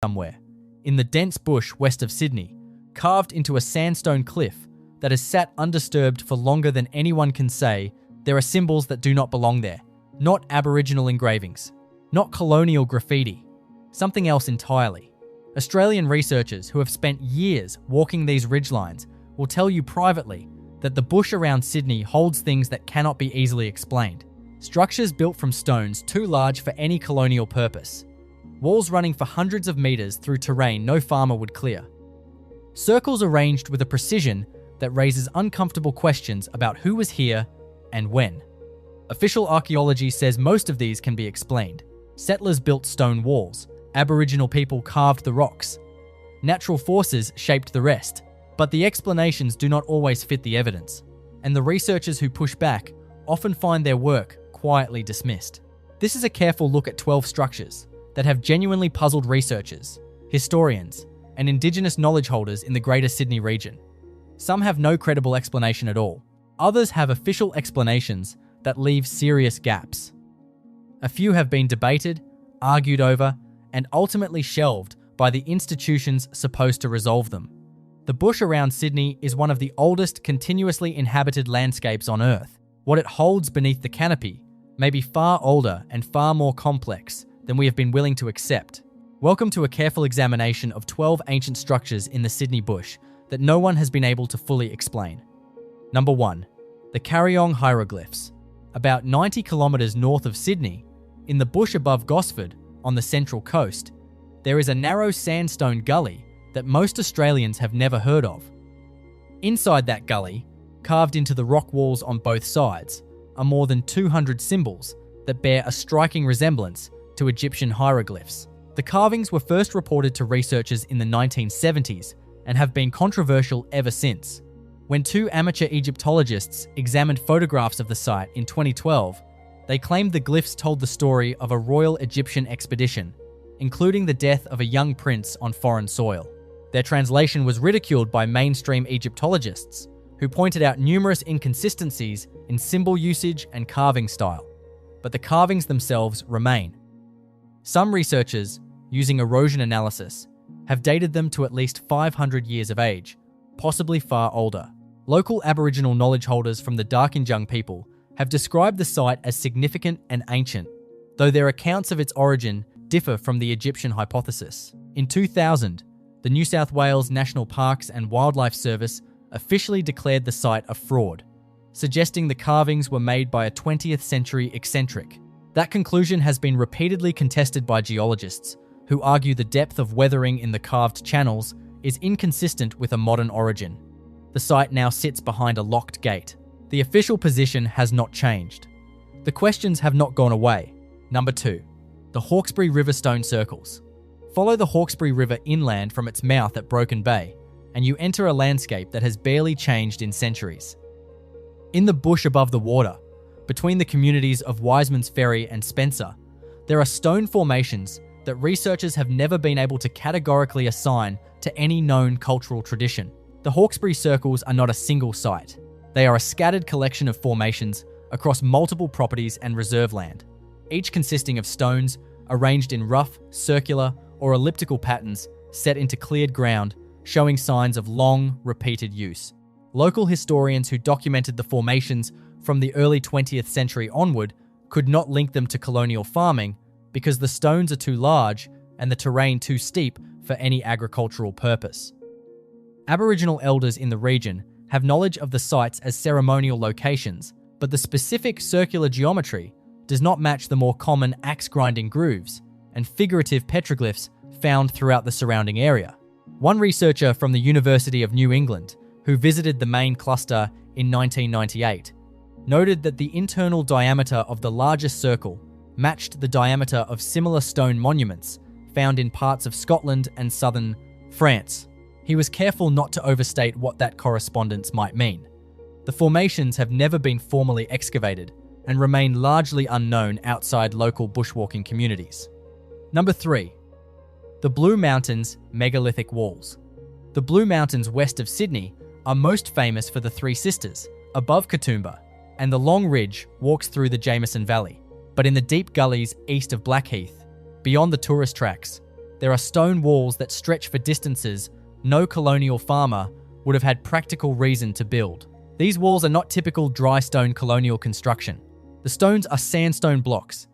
somewhere, in the dense bush west of Sydney, carved into a sandstone cliff that has sat undisturbed for longer than anyone can say, there are symbols that do not belong there. Not Aboriginal engravings, not colonial graffiti, something else entirely. Australian researchers who have spent years walking these ridgelines will tell you privately that the bush around Sydney holds things that cannot be easily explained. Structures built from stones too large for any colonial purpose. Walls running for hundreds of meters through terrain no farmer would clear. Circles arranged with a precision that raises uncomfortable questions about who was here and when. Official archaeology says most of these can be explained. Settlers built stone walls. Aboriginal people carved the rocks. Natural forces shaped the rest. But the explanations do not always fit the evidence, and the researchers who push back often find their work quietly dismissed. This is a careful look at 12 structures that have genuinely puzzled researchers, historians, and Indigenous knowledge holders in the Greater Sydney region. Some have no credible explanation at all. Others have official explanations that leave serious gaps. A few have been debated, argued over, and ultimately shelved by the institutions supposed to resolve them. The bush around Sydney is one of the oldest continuously inhabited landscapes on Earth. What it holds beneath the canopy may be far older and far more complex than we have been willing to accept. Welcome to a careful examination of 12 ancient structures in the Sydney bush that no one has been able to fully explain. Number 1. The Carryong Hieroglyphs. About 90 kilometres north of Sydney, in the bush above Gosford, on the Central Coast, there is a narrow sandstone gully that most Australians have never heard of. Inside that gully, carved into the rock walls on both sides, are more than 200 symbols that bear a striking resemblance to Egyptian hieroglyphs. The carvings were first reported to researchers in the 1970s and have been controversial ever since. When two amateur Egyptologists examined photographs of the site in 2012, they claimed the glyphs told the story of a royal Egyptian expedition, including the death of a young prince on foreign soil. Their translation was ridiculed by mainstream Egyptologists, who pointed out numerous inconsistencies in symbol usage and carving style, but the carvings themselves remain. Some researchers, using erosion analysis, have dated them to at least 500 years of age, possibly far older. Local Aboriginal knowledge holders from the Darkinjung people have described the site as significant and ancient, though their accounts of its origin differ from the Egyptian hypothesis. In 2000, the New South Wales National Parks and Wildlife Service officially declared the site a fraud, suggesting the carvings were made by a 20th century eccentric. That conclusion has been repeatedly contested by geologists, who argue the depth of weathering in the carved channels is inconsistent with a modern origin. The site now sits behind a locked gate. The official position has not changed. The questions have not gone away. Number 2. The Hawkesbury River Stone Circles. Follow the Hawkesbury River inland from its mouth at Broken Bay, and you enter a landscape that has barely changed in centuries. In the bush above the water, between the communities of Wiseman's Ferry and Spencer, there are stone formations that researchers have never been able to categorically assign to any known cultural tradition. The Hawkesbury Circles are not a single site. They are a scattered collection of formations across multiple properties and reserve land, each consisting of stones arranged in rough, circular, or elliptical patterns set into cleared ground, showing signs of long, repeated use. Local historians who documented the formations from the early 20th century onward could not link them to colonial farming because the stones are too large and the terrain too steep for any agricultural purpose. Aboriginal elders in the region have knowledge of the sites as ceremonial locations, but the specific circular geometry does not match the more common axe-grinding grooves and figurative petroglyphs found throughout the surrounding area. One researcher from the University of New England, who visited the main cluster in 1998, noted that the internal diameter of the largest circle matched the diameter of similar stone monuments found in parts of Scotland and southern France. He was careful not to overstate what that correspondence might mean. The formations have never been formally excavated and remain largely unknown outside local bushwalking communities. Number 3. The Blue Mountains Megalithic Walls. The Blue Mountains west of Sydney are most famous for the Three Sisters, above Katoomba, and the Long Ridge walks through the Jameson Valley. But in the deep gullies east of Blackheath, beyond the tourist tracks, There are stone walls that stretch for distances no colonial farmer would have had practical reason to build. These walls are not typical dry stone colonial construction. The stones are sandstone blocks,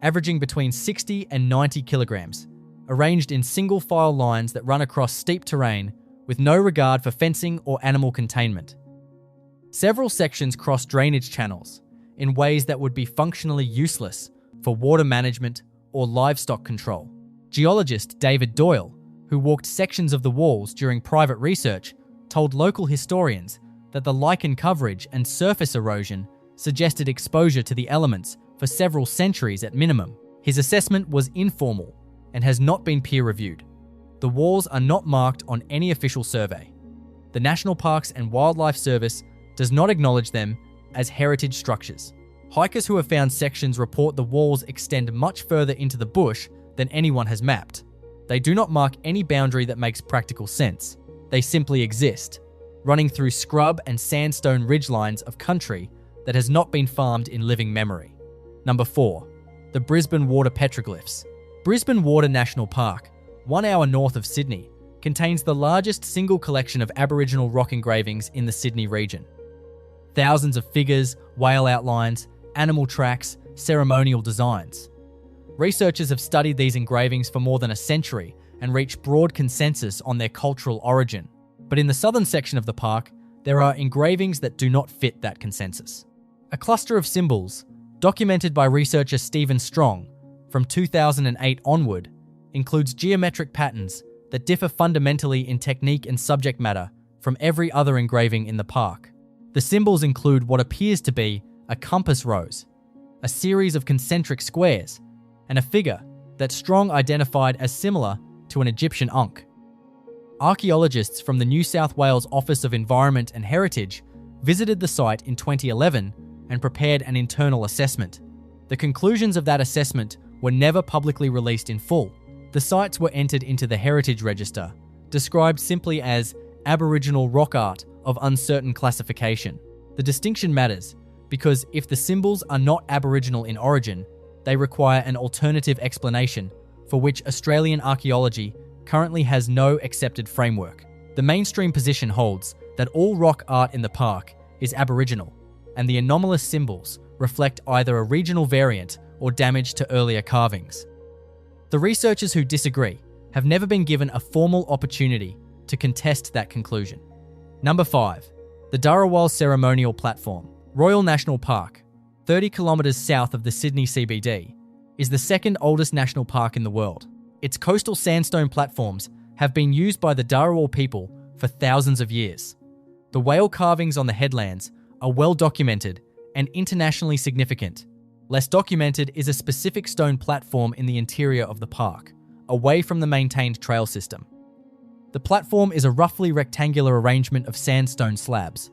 averaging between 60 and 90 kilograms, arranged in single file lines that run across steep terrain with no regard for fencing or animal containment. Several sections cross drainage channels in ways that would be functionally useless for water management or livestock control. Geologist David Doyle, who walked sections of the walls during private research, told local historians that the lichen coverage and surface erosion suggested exposure to the elements for several centuries at minimum. His assessment was informal and has not been peer-reviewed. The walls are not marked on any official survey. The National Parks and Wildlife Service does not acknowledge them as heritage structures. Hikers who have found sections report the walls extend much further into the bush than anyone has mapped. They do not mark any boundary that makes practical sense. They simply exist, running through scrub and sandstone ridgelines of country that has not been farmed in living memory. Number 4. The Brisbane Water Petroglyphs. Brisbane Water National Park, 1 hour north of Sydney, contains the largest single collection of Aboriginal rock engravings in the Sydney region. Thousands of figures, whale outlines, animal tracks, ceremonial designs. Researchers have studied these engravings for more than a century and reached broad consensus on their cultural origin. But in the southern section of the park, there are engravings that do not fit that consensus. A cluster of symbols, documented by researcher Stephen Strong from 2008 onward, includes geometric patterns that differ fundamentally in technique and subject matter from every other engraving in the park. The symbols include what appears to be a compass rose, a series of concentric squares, and a figure that Strong identified as similar to an Egyptian ankh. Archaeologists from the New South Wales Office of Environment and Heritage visited the site in 2011 and prepared an internal assessment. The conclusions of that assessment were never publicly released in full. The sites were entered into the Heritage Register, described simply as Aboriginal rock art of uncertain classification. The distinction matters because if the symbols are not Aboriginal in origin, they require an alternative explanation for which Australian archaeology currently has no accepted framework. The mainstream position holds that all rock art in the park is Aboriginal, and the anomalous symbols reflect either a regional variant or damage to earlier carvings. The researchers who disagree have never been given a formal opportunity to contest that conclusion. Number 5. The Dharawal Ceremonial Platform. Royal National Park, 30 kilometres south of the Sydney CBD, is the second oldest national park in the world. Its coastal sandstone platforms have been used by the Dharawal people for thousands of years. The whale carvings on the headlands are well documented and internationally significant. Less documented is a specific stone platform in the interior of the park, away from the maintained trail system. The platform is a roughly rectangular arrangement of sandstone slabs,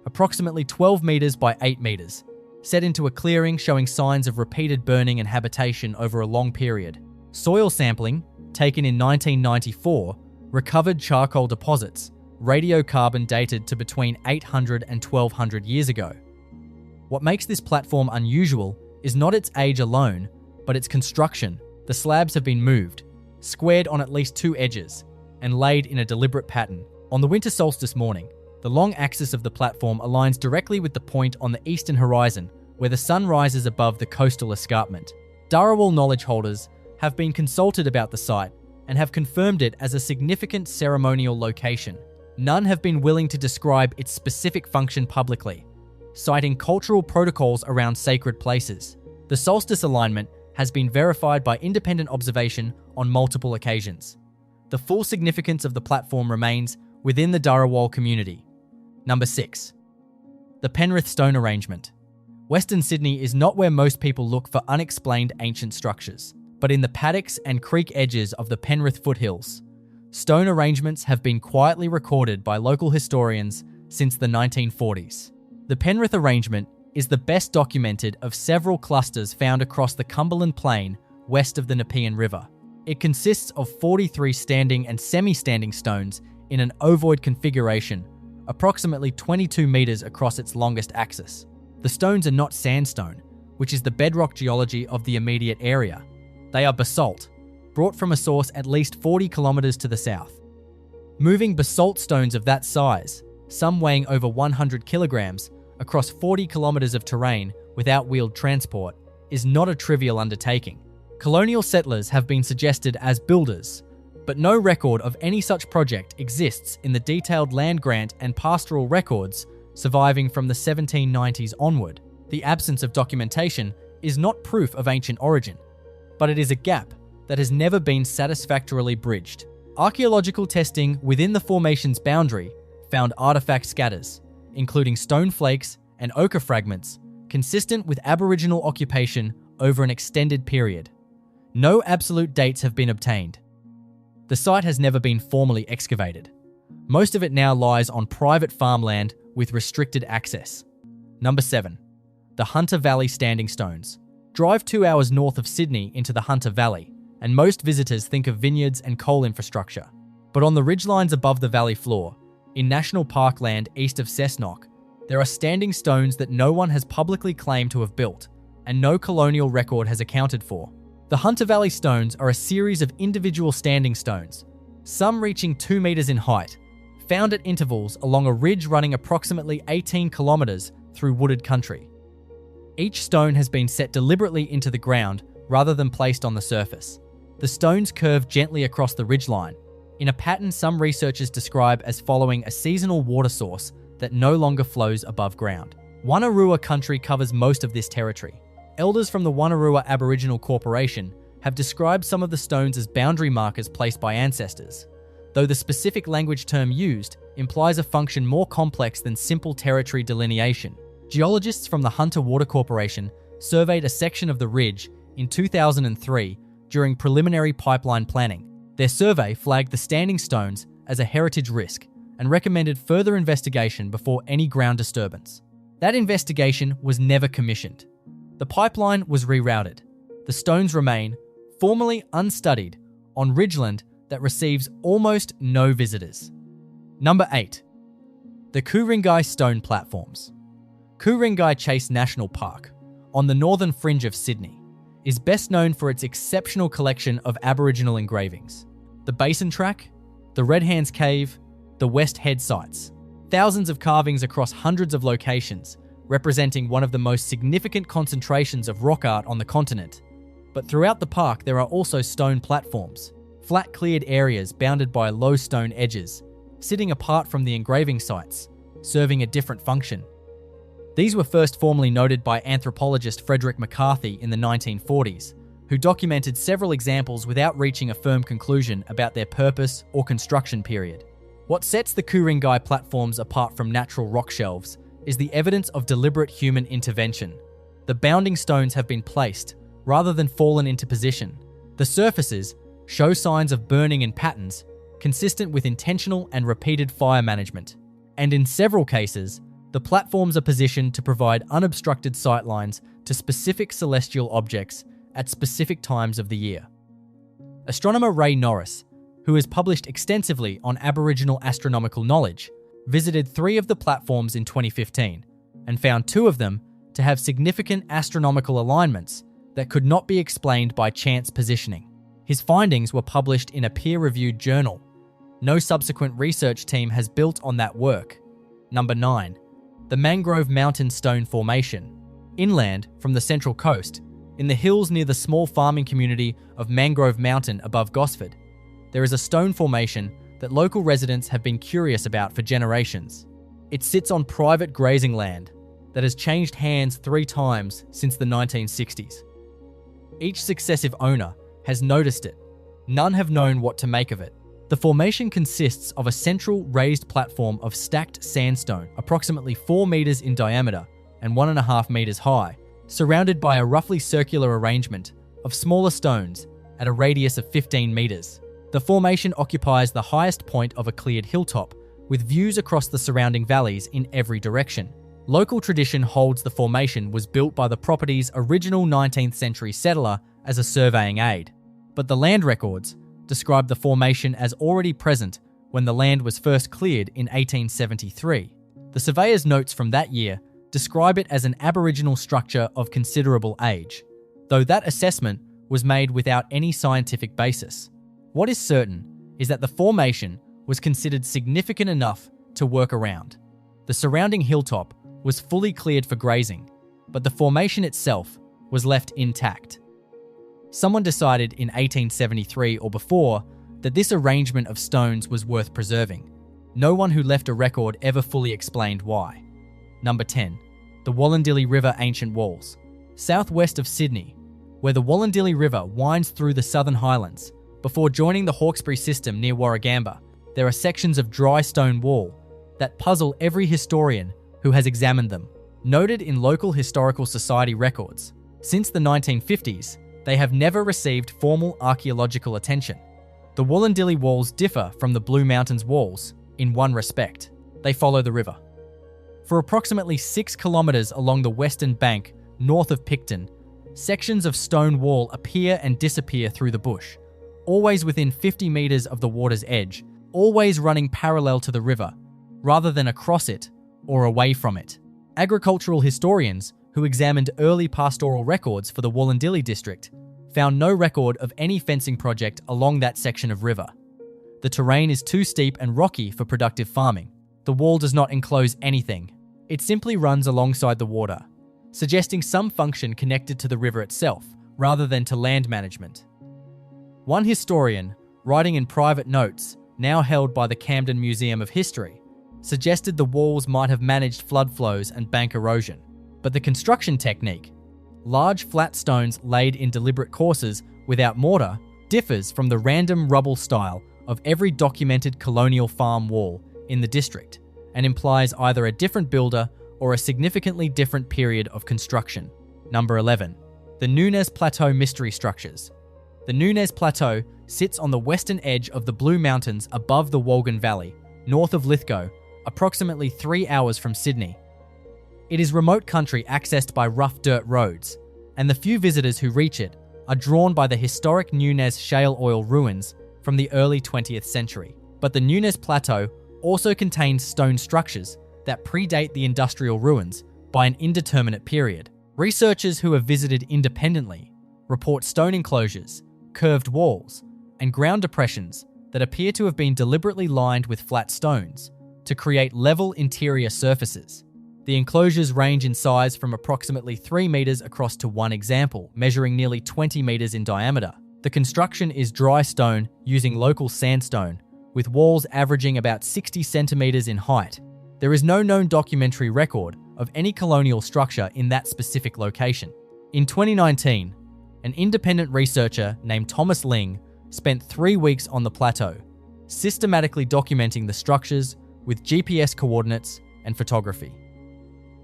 approximately 12 metres by 8 metres, set into a clearing showing signs of repeated burning and habitation over a long period. Soil sampling, taken in 1994, recovered charcoal deposits, radiocarbon dated to between 800 and 1200 years ago. What makes this platform unusual is not its age alone, but its construction. The slabs have been moved, squared on at least 2 edges, and laid in a deliberate pattern. On the winter solstice morning, the long axis of the platform aligns directly with the point on the eastern horizon where the sun rises above the coastal escarpment. Dharawal knowledge holders have been consulted about the site and have confirmed it as a significant ceremonial location. None have been willing to describe its specific function publicly, citing cultural protocols around sacred places. The solstice alignment has been verified by independent observation on multiple occasions. The full significance of the platform remains within the Dharawal community. Number 6. The Penrith Stone Arrangement. Western Sydney is not where most people look for unexplained ancient structures, but in the paddocks and creek edges of the Penrith foothills. Stone arrangements have been quietly recorded by local historians since the 1940s. The Penrith arrangement is the best documented of several clusters found across the Cumberland Plain west of the Nepean River. It consists of 43 standing and semi-standing stones in an ovoid configuration, approximately 22 metres across its longest axis. The stones are not sandstone, which is the bedrock geology of the immediate area. They are basalt, brought from a source at least 40 kilometers to the south. Moving basalt stones of that size, some weighing over 100 kilograms, across 40 kilometers of terrain without wheeled transport, is not a trivial undertaking. Colonial settlers have been suggested as builders, but no record of any such project exists in the detailed land grant and pastoral records surviving from the 1790s onward. The absence of documentation is not proof of ancient origin, but it is a gap that has never been satisfactorily bridged. Archaeological testing within the formation's boundary found artifact scatters, including stone flakes and ochre fragments, consistent with Aboriginal occupation over an extended period. No absolute dates have been obtained. The site has never been formally excavated. Most of it now lies on private farmland with restricted access. Number 7. The Hunter Valley Standing Stones. Drive 2 hours north of Sydney into the Hunter Valley, and most visitors think of vineyards and coal infrastructure. But on the ridgelines above the valley floor, in national parkland east of Cessnock, there are standing stones that no one has publicly claimed to have built, and no colonial record has accounted for. The Hunter Valley stones are a series of individual standing stones, some reaching 2 meters in height, found at intervals along a ridge running approximately 18 kilometers through wooded country. Each stone has been set deliberately into the ground rather than placed on the surface. The stones curve gently across the ridgeline, in a pattern some researchers describe as following a seasonal water source that no longer flows above ground. Wonnarua country covers most of this territory. Elders from the Wonnarua Aboriginal Corporation have described some of the stones as boundary markers placed by ancestors, though the specific language term used implies a function more complex than simple territory delineation. Geologists from the Hunter Water Corporation surveyed a section of the ridge in 2003 during preliminary pipeline planning. Their survey flagged the standing stones as a heritage risk and recommended further investigation before any ground disturbance. That investigation was never commissioned. The pipeline was rerouted. The stones remain, formally unstudied, on ridgeland that receives almost no visitors. Number 8. The Ku-ring-gai Stone Platforms. Ku-ring-gai Chase National Park, on the northern fringe of Sydney, is best known for its exceptional collection of Aboriginal engravings. The Basin Track, the Red Hands Cave, the West Head sites. Thousands of carvings across hundreds of locations, representing one of the most significant concentrations of rock art on the continent. But throughout the park there are also stone platforms, flat cleared areas bounded by low stone edges, sitting apart from the engraving sites, serving a different function. These were first formally noted by anthropologist Frederick McCarthy in the 1940s, who documented several examples without reaching a firm conclusion about their purpose or construction period. What sets the Ku-ring-gai platforms apart from natural rock shelves is the evidence of deliberate human intervention. The bounding stones have been placed, rather than fallen into position. The surfaces show signs of burning in patterns, consistent with intentional and repeated fire management. And in several cases, the platforms are positioned to provide unobstructed sightlines to specific celestial objects at specific times of the year. Astronomer Ray Norris, who has published extensively on Aboriginal astronomical knowledge, visited 3 of the platforms in 2015 and found 2 of them to have significant astronomical alignments that could not be explained by chance positioning. His findings were published in a peer-reviewed journal. No subsequent research team has built on that work. Number 9. The Mangrove Mountain Stone Formation. Inland from the Central Coast, in the hills near the small farming community of Mangrove Mountain above Gosford, there is a stone formation that local residents have been curious about for generations. It sits on private grazing land that has changed hands 3 times since the 1960s. Each successive owner has noticed it. None have known what to make of it. The formation consists of a central raised platform of stacked sandstone, approximately 4 meters in diameter and 1.5 meters high, surrounded by a roughly circular arrangement of smaller stones at a radius of 15 meters. The formation occupies the highest point of a cleared hilltop, with views across the surrounding valleys in every direction. Local tradition holds the formation was built by the property's original 19th century settler as a surveying aid, but the land records describe the formation as already present when the land was first cleared in 1873. The surveyor's notes from that year describe it as an Aboriginal structure of considerable age, though that assessment was made without any scientific basis. What is certain is that the formation was considered significant enough to work around. The surrounding hilltop was fully cleared for grazing, but the formation itself was left intact. Someone decided in 1873 or before that this arrangement of stones was worth preserving. No one who left a record ever fully explained why. Number 10. The Wollondilly River Ancient Walls. Southwest of Sydney, where the Wollondilly River winds through the Southern Highlands, before joining the Hawkesbury system near Warragamba, there are sections of dry stone wall that puzzle every historian who has examined them. Noted in local historical society records, since the 1950s, they have never received formal archaeological attention. The Wollondilly walls differ from the Blue Mountains walls in one respect: they follow the river. For approximately 6 kilometres along the western bank north of Picton, sections of stone wall appear and disappear through the bush, always within 50 metres of the water's edge, always running parallel to the river, rather than across it or away from it. Agricultural historians who examined early pastoral records for the Wollondilly district found no record of any fencing project along that section of river. The terrain is too steep and rocky for productive farming. The wall does not enclose anything. It simply runs alongside the water, suggesting some function connected to the river itself, rather than to land management. One historian, writing in private notes, now held by the Camden Museum of History, suggested the walls might have managed flood flows and bank erosion. But the construction technique, large flat stones laid in deliberate courses without mortar, differs from the random rubble style of every documented colonial farm wall in the district, and implies either a different builder or a significantly different period of construction. Number 11. The Nunez Plateau Mystery Structures. The Nunez Plateau sits on the western edge of the Blue Mountains above the Wolgan Valley, north of Lithgow, approximately 3 hours from Sydney. It is remote country accessed by rough dirt roads, and the few visitors who reach it are drawn by the historic Nunez shale oil ruins from the early 20th century. But the Nunez Plateau also contains stone structures that predate the industrial ruins by an indeterminate period. Researchers who have visited independently report stone enclosures, curved walls, and ground depressions that appear to have been deliberately lined with flat stones to create level interior surfaces. The enclosures range in size from approximately 3 metres across to one example, measuring nearly 20 metres in diameter. The construction is dry stone using local sandstone, with walls averaging about 60 centimetres in height. There is no known documentary record of any colonial structure in that specific location. In 2019, an independent researcher named Thomas Ling spent 3 weeks on the plateau, systematically documenting the structures with GPS coordinates and photography.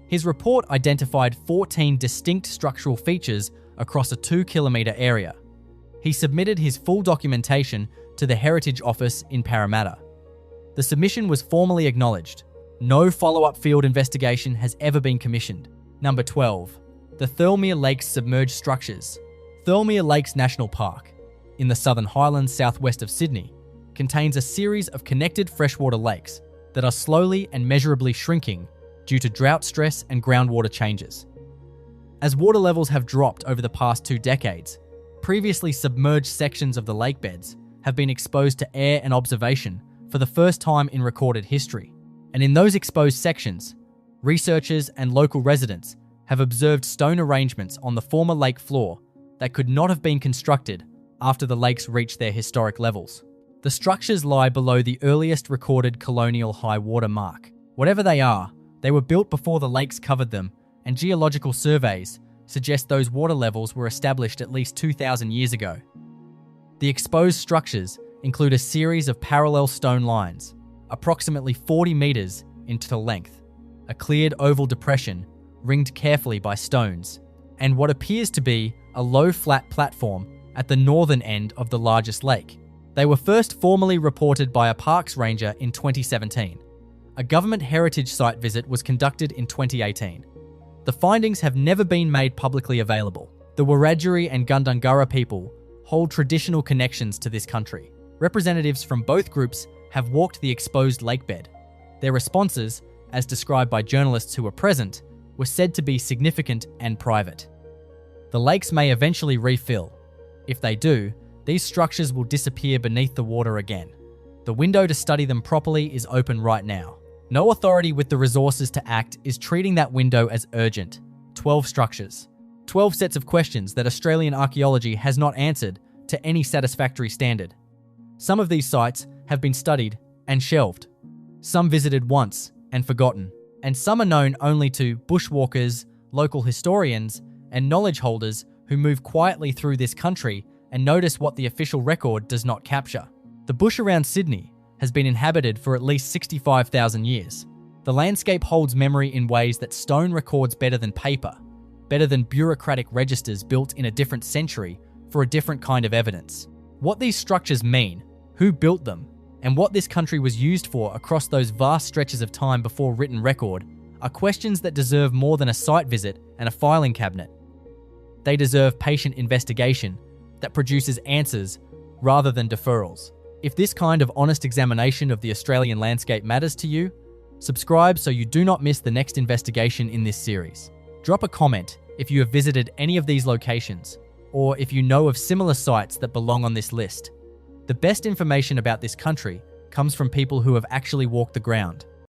His report identified 14 distinct structural features across a 2-kilometre area. He submitted his full documentation to the Heritage Office in Parramatta. The submission was formally acknowledged. No follow-up field investigation has ever been commissioned. Number 12. The Thirlmere Lakes Submerged Structures. Thirlmere Lakes National Park, in the Southern Highlands southwest of Sydney, contains a series of connected freshwater lakes that are slowly and measurably shrinking due to drought stress and groundwater changes. As water levels have dropped over the past 2 decades, previously submerged sections of the lake beds have been exposed to air and observation for the first time in recorded history. And in those exposed sections, researchers and local residents have observed stone arrangements on the former lake floor that could not have been constructed after the lakes reached their historic levels. The structures lie below the earliest recorded colonial high water mark. Whatever they are, they were built before the lakes covered them, and geological surveys suggest those water levels were established at least 2,000 years ago. The exposed structures include a series of parallel stone lines, approximately 40 metres into length, a cleared oval depression ringed carefully by stones, and what appears to be a low flat platform at the northern end of the largest lake. They were first formally reported by a parks ranger in 2017. A government heritage site visit was conducted in 2018. The findings have never been made publicly available. The Wiradjuri and Gundungurra people hold traditional connections to this country. Representatives from both groups have walked the exposed lakebed. Their responses, as described by journalists who were present, were said to be significant and private. The lakes may eventually refill, If they do, these structures will disappear beneath the water again. The window to study them properly is open right now. No authority with the resources to act is treating that window as urgent. 12 structures. 12 sets of questions that Australian archaeology has not answered to any satisfactory standard. Some of these sites have been studied and shelved. Some visited once and forgotten. And some are known only to bushwalkers, local historians, and knowledge holders who move quietly through this country and notice what the official record does not capture. The bush around Sydney has been inhabited for at least 65,000 years. The landscape holds memory in ways that stone records better than paper, better than bureaucratic registers built in a different century for a different kind of evidence. What these structures mean, who built them, and what this country was used for across those vast stretches of time before written record are questions that deserve more than a site visit and a filing cabinet. They deserve patient investigation that produces answers rather than deferrals. If this kind of honest examination of the Australian landscape matters to you, subscribe so you do not miss the next investigation in this series. Drop a comment if you have visited any of these locations, or if you know of similar sites that belong on this list. The best information about this country comes from people who have actually walked the ground.